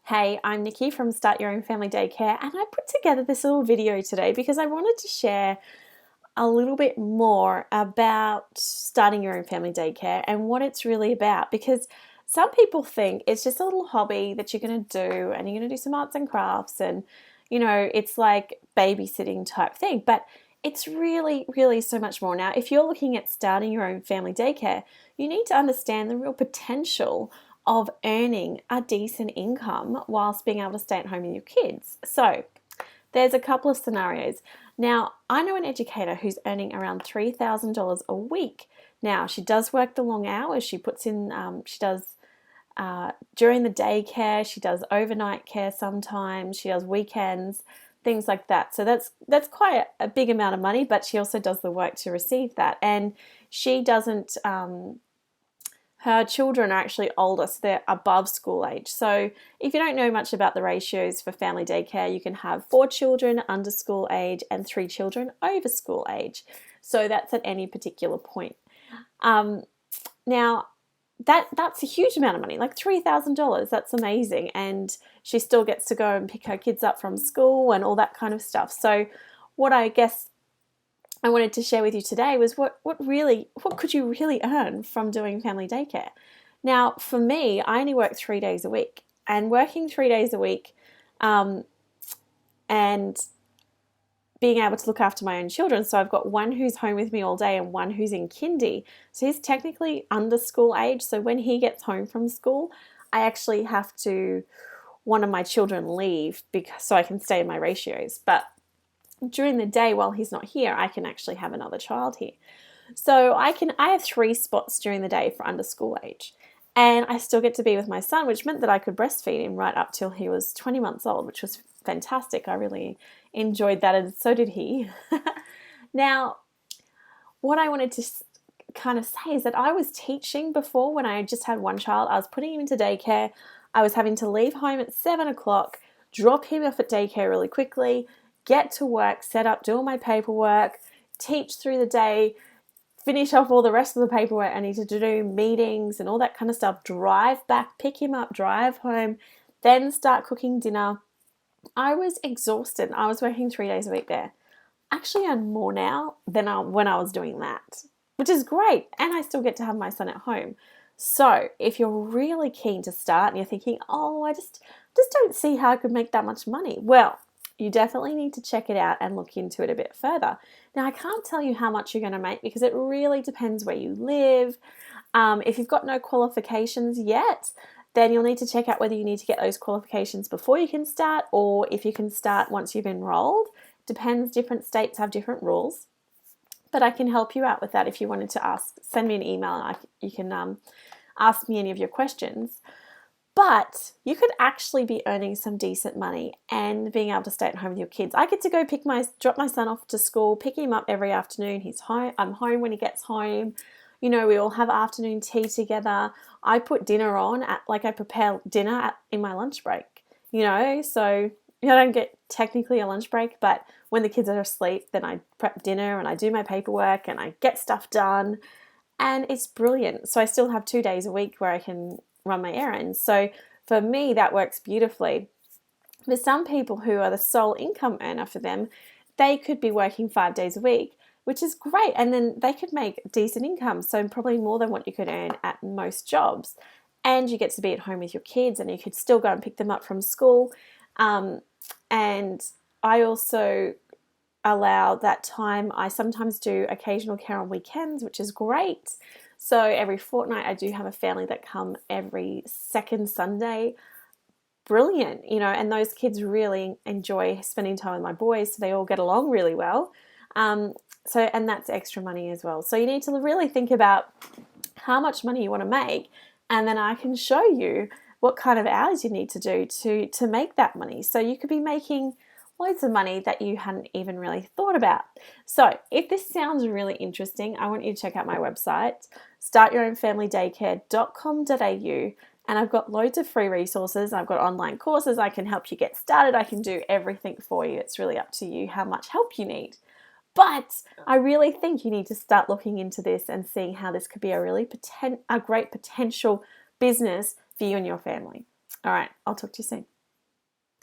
Hey, I'm Nikki from Start Your Own Family Daycare, and I put together this little video today because I wanted to share a little bit more about starting your own family daycare and what it's really about. Because some people think it's just a little hobby that you're going to do and you're going to do some arts and crafts and, it's like babysitting type thing. But it's really, really so much more. Now, if you're looking at starting your own family daycare, you need to understand the real potential of earning a decent income whilst being able to stay at home with your kids. So there's a couple of scenarios. Now, I know an educator who's earning around $3,000 a week. Now, she does work the long hours. She puts in, she does during the day care, she does overnight care sometimes, she does weekends, things like that. So that's quite a big amount of money, but she also does the work to receive that. And she doesn't, her children are actually older, so they're above school age. So if you don't know much about the ratios for family daycare, you can have 4 children under school age and 3 children over school age. So that's at any particular point. Now, that's a huge amount of money, like $3,000. That's amazing. And she still gets to go and pick her kids up from school and all that kind of stuff. So what I guess I wanted to share with you today was what could you really earn from doing family daycare? Now, for me, I only work 3 days a week, and working 3 days a week, and being able to look after my own children. So I've got one who's home with me all day and one who's in kindy. So he's technically under school age. So when he gets home from school, I actually have to one of my children leave so I can stay in my ratios. But during the day while he's not here, I can actually have another child here. So I have 3 spots during the day for under school age. And I still get to be with my son, which meant that I could breastfeed him right up till he was 20 months old, which was fantastic. I really enjoyed that, and so did he. Now, what I wanted to kind of say is that I was teaching before when I just had one child. I was putting him into daycare. I was having to leave home at 7 o'clock, drop him off at daycare really quickly, get to work, set up, do all my paperwork, teach through the day, finish off all the rest of the paperwork I needed to do, meetings and all that kind of stuff, drive back, pick him up, drive home, then start cooking dinner. I was exhausted. I was working 3 days a week there. Actually, I'm more now than when I was doing that, which is great. And I still get to have my son at home. So if you're really keen to start and you're thinking, oh, I just don't see how I could make that much money. Well, you definitely need to check it out and look into it a bit further. Now, I can't tell you how much you're going to make because it really depends where you live. If you've got no qualifications yet, then you'll need to check out whether you need to get those qualifications before you can start or if you can start once you've enrolled. Depends, different states have different rules. But I can help you out with that if you wanted to send me an email and you can ask me any of your questions. But you could actually be earning some decent money and being able to stay at home with your kids. I get to go drop my son off to school, pick him up every afternoon. He's home. I'm home when he gets home. We all have afternoon tea together. I put dinner on I prepare dinner in my lunch break. So I don't get technically a lunch break, but when the kids are asleep, then I prep dinner and I do my paperwork and I get stuff done, and it's brilliant. So I still have 2 days a week where I can run my errands. So for me, that works beautifully. For some people who are the sole income earner for them, they could be working 5 days a week, which is great. And then they could make decent income. So probably more than what you could earn at most jobs. And you get to be at home with your kids and you could still go and pick them up from school. And I also allow that time. I sometimes do occasional care on weekends, which is great. So every fortnight I do have a family that come every second Sunday. Brilliant, and those kids really enjoy spending time with my boys, so they all get along really well. And that's extra money as well. So you need to really think about how much money you want to make, and then I can show you what kind of hours you need to do to make that money. So you could be making loads of money that you hadn't even really thought about. So if this sounds really interesting, I want you to check out my website, startyourownfamilydaycare.com.au, and I've got loads of free resources. I've got online courses. I can help you get started. I can do everything for you. It's really up to you how much help you need. But I really think you need to start looking into this and seeing how this could be a great potential business for you and your family. All right, I'll talk to you soon.